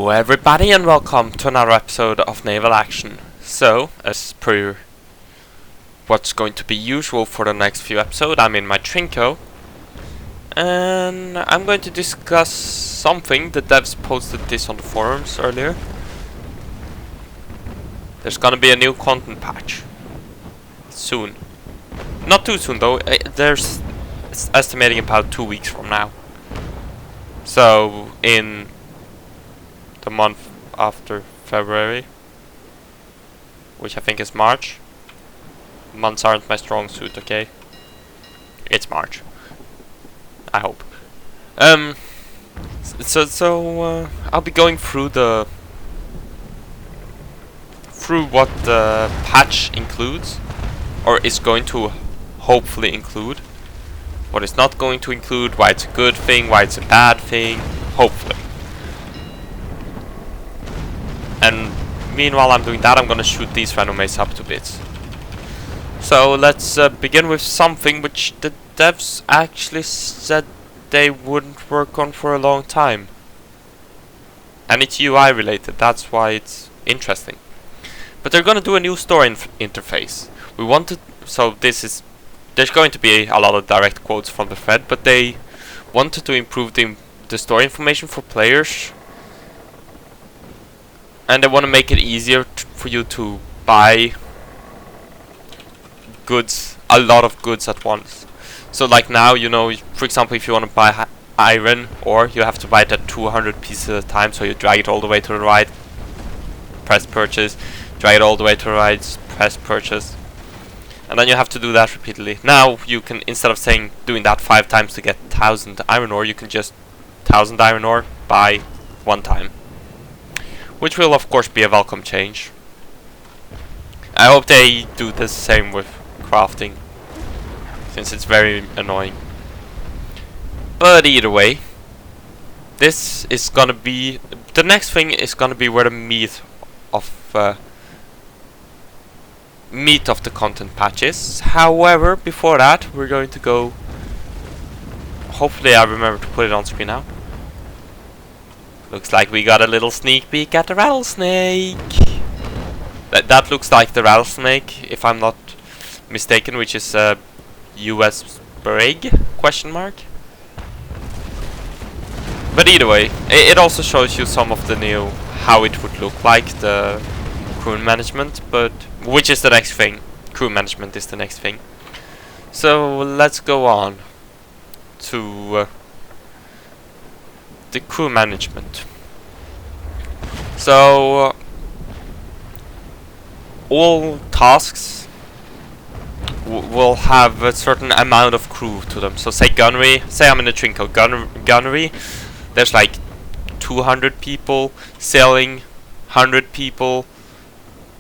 Hello everybody and welcome to another episode of Naval Action. So, as per what's going to be usual for the next few episodes, I'm in my Trinco and I'm going to discuss something. The devs posted this on the forums earlier. There's gonna be a new content patch soon. Not too soon though, it's estimating about 2 weeks from now. So, in the month after February, which I think is March. Months aren't my strong suit, okay? It's March. I hope. I'll be going through what the patch includes, or is going to hopefully include. What it's not going to include, why it's a good thing, why it's a bad thing, hopefully. And meanwhile I'm doing that, I'm gonna shoot these renomés up to bits. So let's begin with something which the devs actually said they wouldn't work on for a long time. And it's UI related, that's why it's interesting. But they're gonna do a new store interface. There's going to be a lot of direct quotes from the thread, but they wanted to improve the store information for players. And they want to make it easier for you to buy goods, a lot of goods at once. So like now, you know, for example, if you want to buy iron ore, you have to buy it at 200 pieces at a time. So you drag it all the way to the right, press purchase, drag it all the way to the right, press purchase. And then you have to do that repeatedly. Now you can, instead of doing that 5 times to get 1000 iron ore, you can just 1000 iron ore buy 1 time. Which will of course be a welcome change. I hope they do the same with crafting, since it's very annoying. But either way, this is gonna be, the next thing is gonna be where the meat of the content patch is. However, before that we're going to go, hopefully I remember to put it on screen now. Looks like we got a little sneak peek at the rattlesnake. That looks like the rattlesnake, if I'm not mistaken, which is a US brig, question mark. But either way, it also shows you some of the new, how it would look like, the crew management, but which is the next thing. Crew management is the next thing. So let's go on to the crew management. So all tasks will have a certain amount of crew to them. So say gunnery, say I'm in a Trinco gunnery, there's like 200 people, sailing 100 people,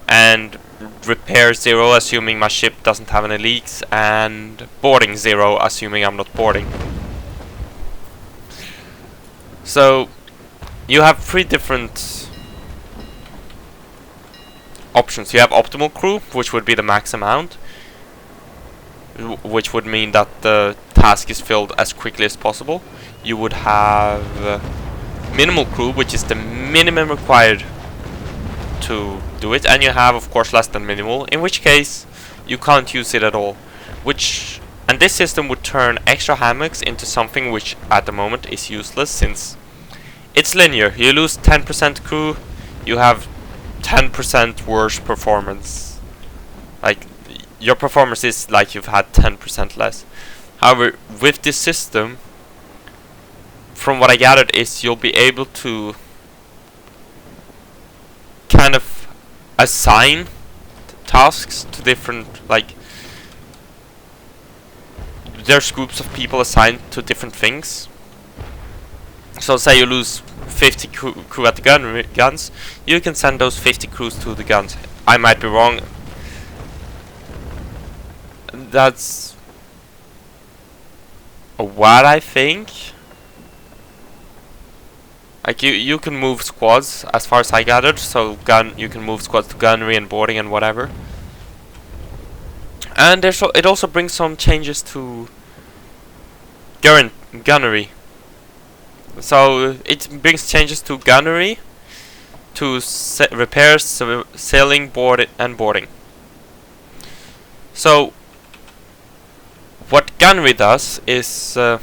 and repair 0 assuming my ship doesn't have any leaks, and boarding 0 assuming I'm not boarding. So you have 3 different options. You have optimal crew, which would be the max amount, which would mean that the task is filled as quickly as possible. You would have minimal crew, which is the minimum required to do it, and you have of course less than minimal, in which case you can't use it at all. And this system would turn extra hammocks into something which at the moment is useless, since it's linear. You lose 10% crew, you have 10% worse performance. Like, your performance is like you've had 10% less. However, with this system, from what I gathered, is you'll be able to kind of assign tasks to different, like, there's groups of people assigned to different things. So say you lose 50 crew at the guns, you can send those 50 crews to the guns. I might be wrong. That's what I think. Like you can move squads, as far as I gathered. So you can move squads to gunnery and boarding and whatever. And it also brings some changes to gunnery. So it brings changes to gunnery, to repair, sailing, and boarding. So what gunnery does is the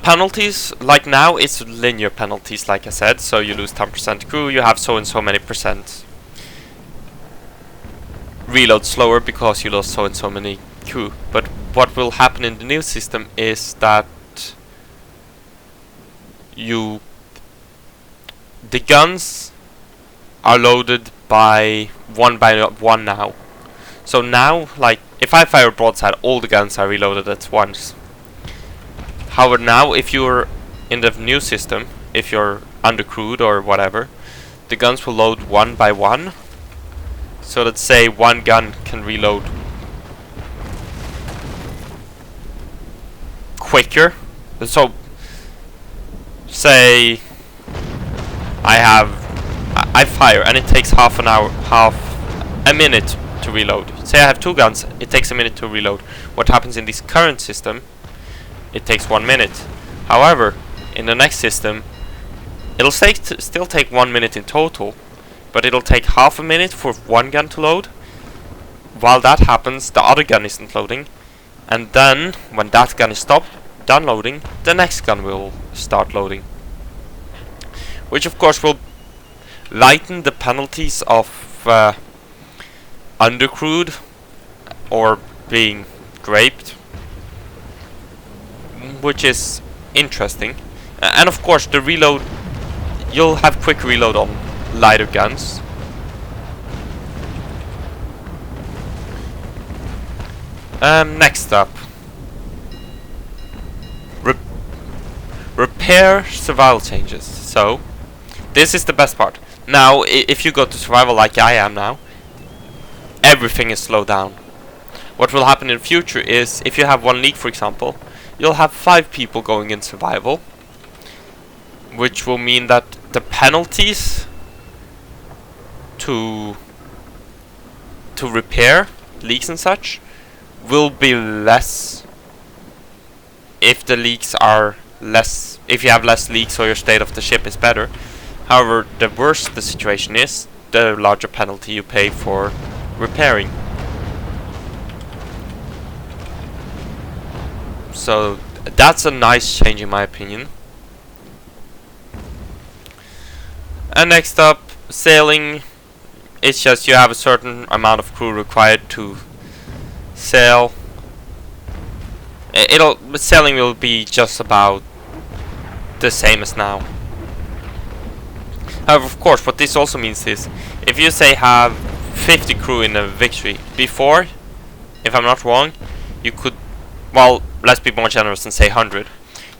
penalties, like now it's linear penalties, like I said, so you lose 10% crew, you have so and so many percent reload slower because you lost so and so many crew. But what will happen in the new system is that the guns are loaded by one now. So now, like, if I fire a broadside, all the guns are reloaded at once. However, now, if you're in the new system, if you're undercrewed or whatever, the guns will load one by one. So let's say one gun can reload quicker. So, say I fire and it takes half a minute to reload. Say I have two guns, it takes a minute to reload. What happens in this current system? It takes 1 minute. However, in the next system, it'll still take 1 minute in total, but it'll take half a minute for one gun to load. While that happens, the other gun isn't loading, and then when that gun is done loading, the next gun will start loading, which of course will lighten the penalties of undercrewed or being graped, which is interesting. And of course the reload, you'll have quick reload on lighter guns. Next up, repair survival changes. So this is the best part. Now if you go to survival like I am now, everything is slowed down. What will happen in the future is, if you have one league for example, you'll have 5 people going in survival, which will mean that the penalties to repair leaks and such will be less if the leaks are less, if you have less leaks or your state of the ship is better. However, the worse the situation is, the larger penalty you pay for repairing. So that's a nice change in my opinion. And next up, sailing. It's just you have a certain amount of crew required to sail. Sailing will be just about the same as now. However, of course, what this also means is, if you say have 50 crew in a victory, before, if I'm not wrong, you could, well, let's be more generous and say 100.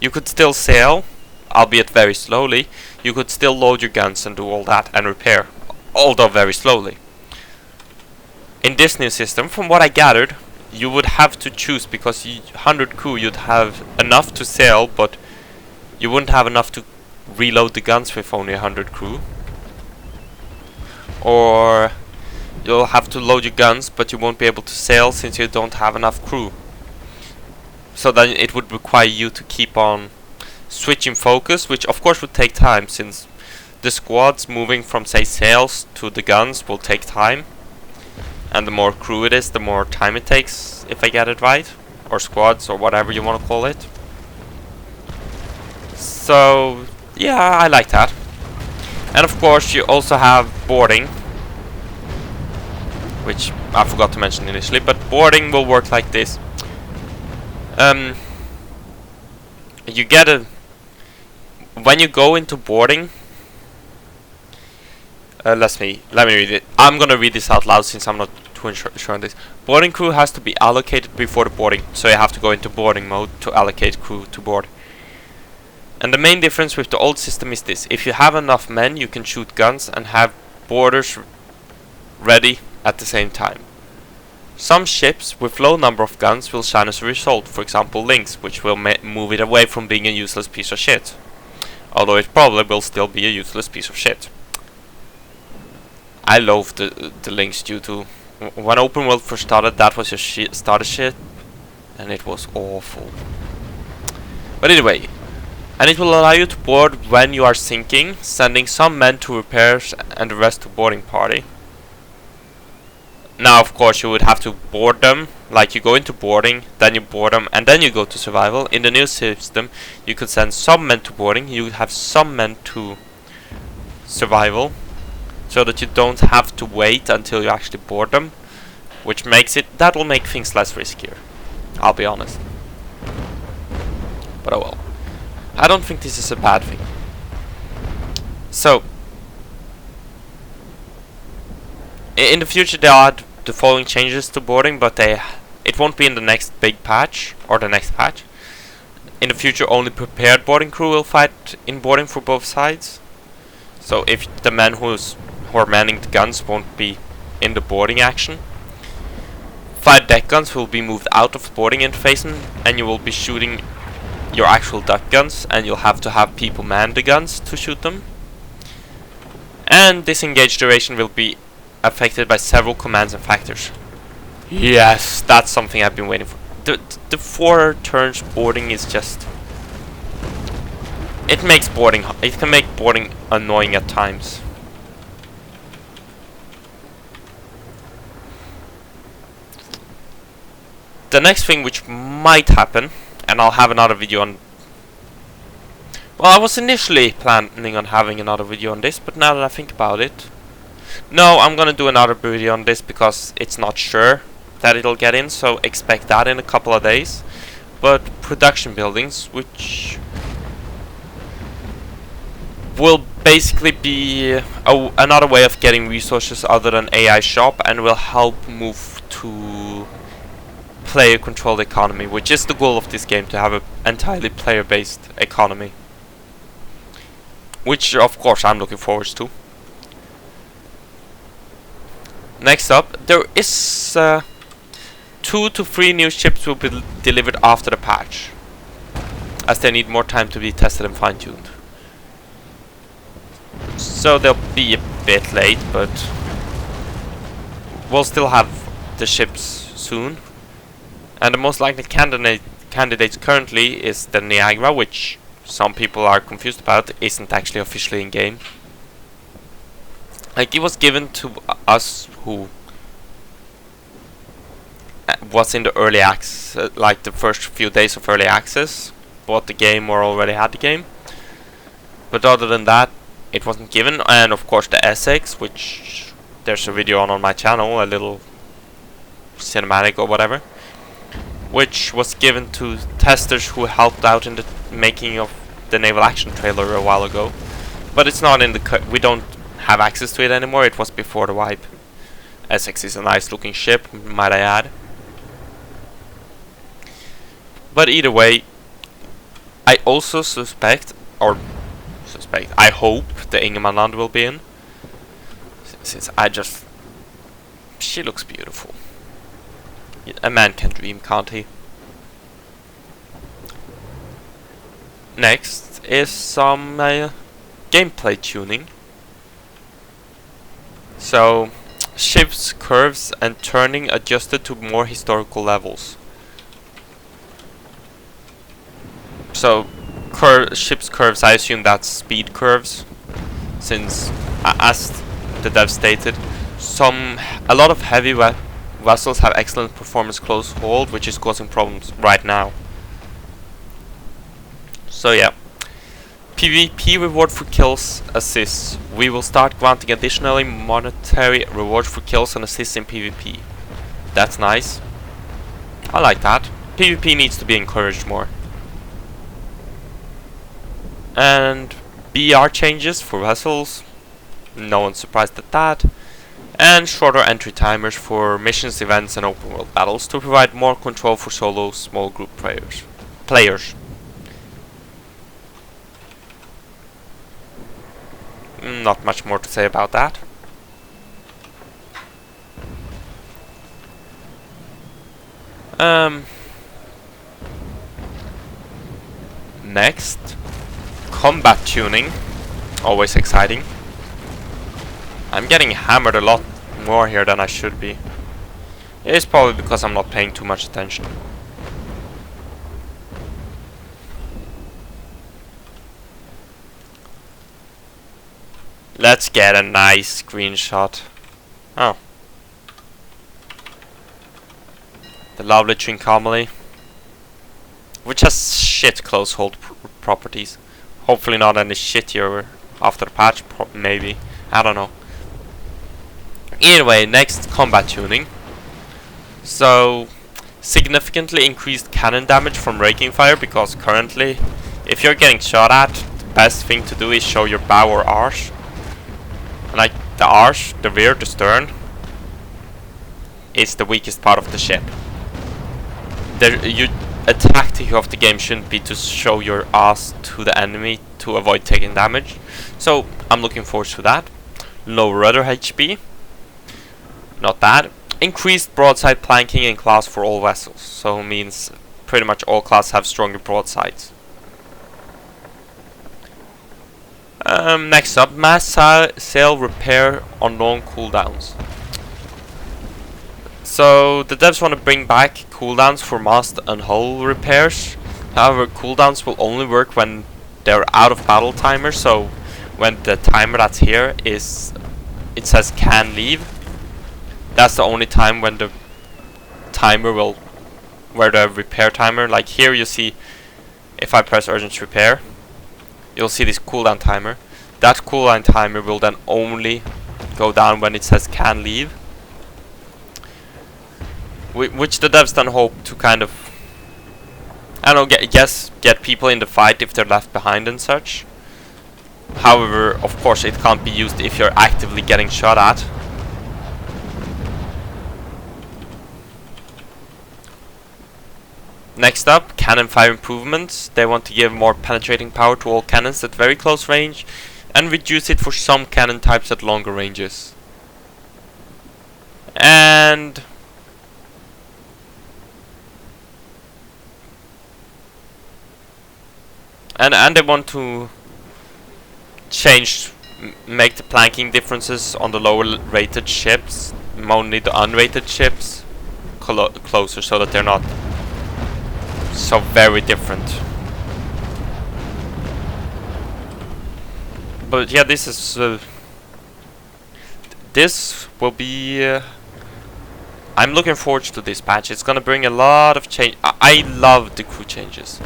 You could still sail, albeit very slowly. You could still load your guns and do all that and repair, although very slowly. In this new system, from what I gathered, you would have to choose, because 100 crew you'd have enough to sail, but you wouldn't have enough to reload the guns with only 100 crew. Or you'll have to load your guns, but you won't be able to sail since you don't have enough crew. So then it would require you to keep on switching focus, which of course would take time, since the squads moving from say sails to the guns will take time. And the more crew it is, the more time it takes, if I get it right. Or squads, or whatever you want to call it. So yeah, I like that. And of course you also have boarding, which I forgot to mention initially, but boarding will work like this. You get a, when you go into boarding, let me read it. I'm gonna read this out loud since I'm not too sure on this. Boarding crew has to be allocated before the boarding, so you have to go into boarding mode to allocate crew to board. And the main difference with the old system is this: if you have enough men, you can shoot guns and have boarders ready at the same time. Some ships with low number of guns will shine as a result, for example Links, which will move it away from being a useless piece of shit. Although it probably will still be a useless piece of shit. I love the Links due to, when open world first started, that was your starter shit, and it was awful. But anyway, And it will allow you to board when you are sinking, sending some men to repairs and the rest to boarding party. Now of course you would have to board them, like you go into boarding, then you board them, and then you go to survival. In the new system you could send some men to boarding, you would have some men to survival, so that you don't have to wait until you actually board them, which makes it, that will make things less riskier, I'll be honest. But oh well. I don't think this is a bad thing. So, in the future they'll add the following changes to boarding, but it won't be in the next big patch, or the next patch. In the future only prepared boarding crew will fight in boarding for both sides. So if the men who are manning the guns won't be in the boarding action. 5 deck guns will be moved out of the boarding interface, and you will be shooting your actual duck guns, and you'll have to have people man the guns to shoot them. And disengage duration will be affected by several commands and factors. Yes, that's something I've been waiting for. The 4 turns boarding is just... it can make boarding annoying at times. The next thing which might happen, and I'll have another video on... well, I was initially planning on having another video on this, but now that I think about it... no, I'm gonna do another video on this because it's not sure that it'll get in, so expect that in a couple of days. But production buildings, which will basically be another way of getting resources other than AI shop, and will help move to player controlled economy, which is the goal of this game, to have an entirely player based economy, which of course I'm looking forward to. Next up, there is 2 to 3 new ships will be delivered after the patch, as they need more time to be tested and fine-tuned. So they'll be a bit late, but we'll still have the ships soon. And the most likely candidates currently is the Niagara, which some people are confused about, isn't actually officially in game. Like, it was given to us who was in the early access, like the first few days of early access, bought the game or already had the game. But other than that, it wasn't given. And of course the SX, which there's a video on my channel, a little cinematic or whatever, which was given to testers who helped out in the making of the Naval Action trailer a while ago. But it's not in the we don't have access to it anymore. It was before the wipe. Essex is a nice looking ship, might I add. But either way, I also suspect, I hope the Ingemanland will be in, since she looks beautiful. A man can dream, can't he? Next is some gameplay tuning. So, ship's curves and turning adjusted to more historical levels. So, ship's curves, I assume that's speed curves, since as the dev stated, a lot of heavy vessels have excellent performance close hold, which is causing problems right now. So yeah, PvP reward for kills assists. We will start granting additionally monetary reward for kills and assists in PvP. That's nice. I like that. PvP needs to be encouraged more. And BR changes for vessels. No one's surprised at that. And shorter entry timers for missions, events and open world battles to provide more control for solo small group players. Not much more to say about that. Next, combat tuning. Always exciting. I'm getting hammered a lot more here than I should be. It's probably because I'm not paying too much attention. Let's get a nice screenshot. Oh. The lovely Trincomaly, which has shit close hold properties. Hopefully not any shittier after the patch, maybe. I don't know. Anyway, next, combat tuning. So, significantly increased cannon damage from raking fire, because currently, if you're getting shot at, the best thing to do is show your bow or arse. And like the arse, the rear, the stern, is the weakest part of the ship. A tactic of the game shouldn't be to show your ass to the enemy to avoid taking damage. So I'm looking forward to that. Low rudder HP. Not bad. Increased broadside planking in class for all vessels. So means pretty much all classes have stronger broadsides. Next up, mass sail repair on long cooldowns. So the devs want to bring back cooldowns for mast and hull repairs. However, cooldowns will only work when they're out of battle timer. So when the timer that's here is, it says can leave. That's the only time when the timer will, where the repair timer, like here you see, if I press urgent repair, you'll see this cooldown timer. That cooldown timer will then only go down when it says can leave. Which the devs then hope to kind of, I don't know, get people in the fight if they're left behind and such. However, of course it can't be used if you're actively getting shot at. Next up, cannon fire improvements. They want to give more penetrating power to all cannons at very close range and reduce it for some cannon types at longer ranges. And they want to change, make the planking differences on the lower rated ships, only the unrated ships, closer, so that they're not so very different. But yeah, this is this will be I'm looking forward to this patch. It's gonna bring a lot of change. I love the crew changes.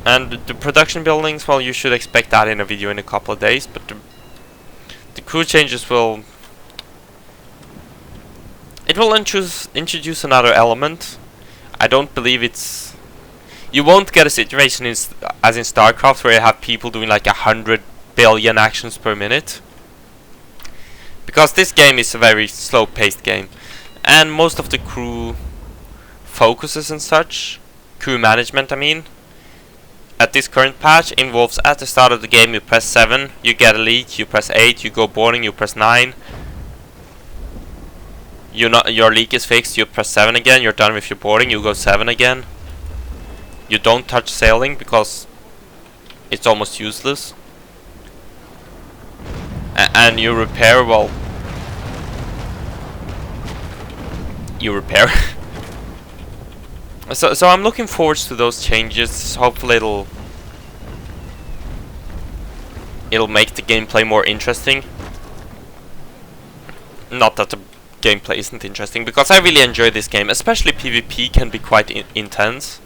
And the production buildings, well, you should expect that in a video in a couple of days, but the crew changes will, it will introduce another element. I don't believe it's, you won't get a situation as in StarCraft where you have people doing like 100 billion actions per minute, because this game is a very slow paced game, and most of the crew focuses and such, crew management I mean, at this current patch involves at the start of the game you press 7, you get a leak, you press 8, you go boarding, you press 9. Your leak is fixed, you press 7 again, you're done with your boarding, you go 7 again. You don't touch sailing because it's almost useless. And you repair, well, you repair. So I'm looking forward to those changes. Hopefully it'll make the gameplay more interesting. Not that the gameplay isn't interesting, because I really enjoy this game. Especially PvP can be quite intense.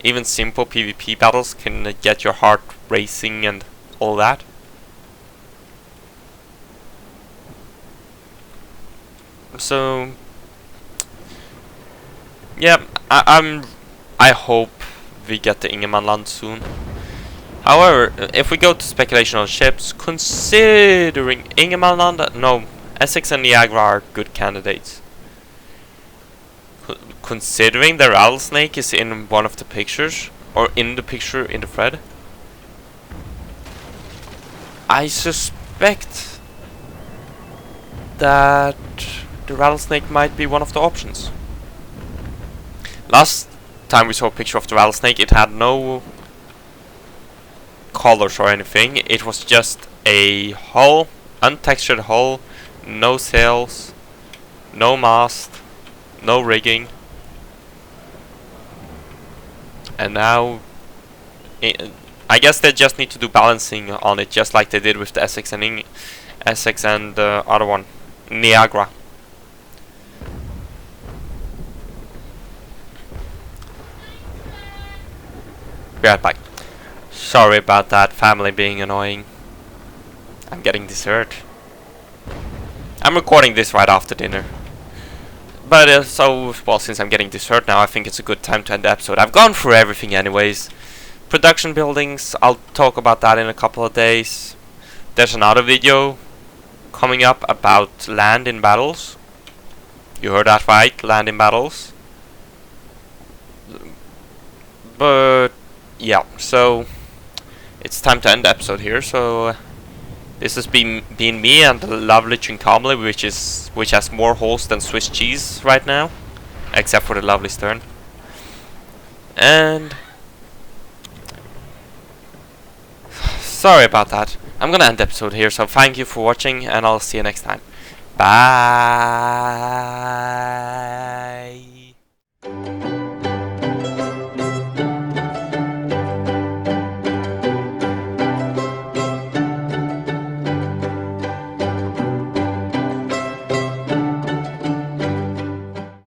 Even simple PvP battles can get your heart racing and all that. So yeah, I hope we get the Ingemanland soon. However, if we go to speculation on ships, considering Ingemanland, no, Essex and Niagara are good candidates. Considering the rattlesnake is in one of the pictures, or in the picture in the thread, I suspect that the rattlesnake might be one of the options. Last time we saw a picture of the rattlesnake, it had no colors or anything. It was just a hull, untextured hull, no sails, no mast, no rigging. And now I guess they just need to do balancing on it, just like they did with the SX and the other one, Niagara. Be right back. Sorry about that, family being annoying. I'm getting dessert. I'm recording this right after dinner. But well, since I'm getting dessert now, I think it's a good time to end the episode. I've gone through everything anyways. Production buildings, I'll talk about that in a couple of days. There's another video coming up about land in battles. You heard that right, land in battles. But yeah, so it's time to end the episode here. So this has been me and the lovely Chincomely, which has more holes than Swiss cheese right now, except for the lovely stern. And sorry about that. I'm gonna end the episode here. So thank you for watching, and I'll see you next time. Bye.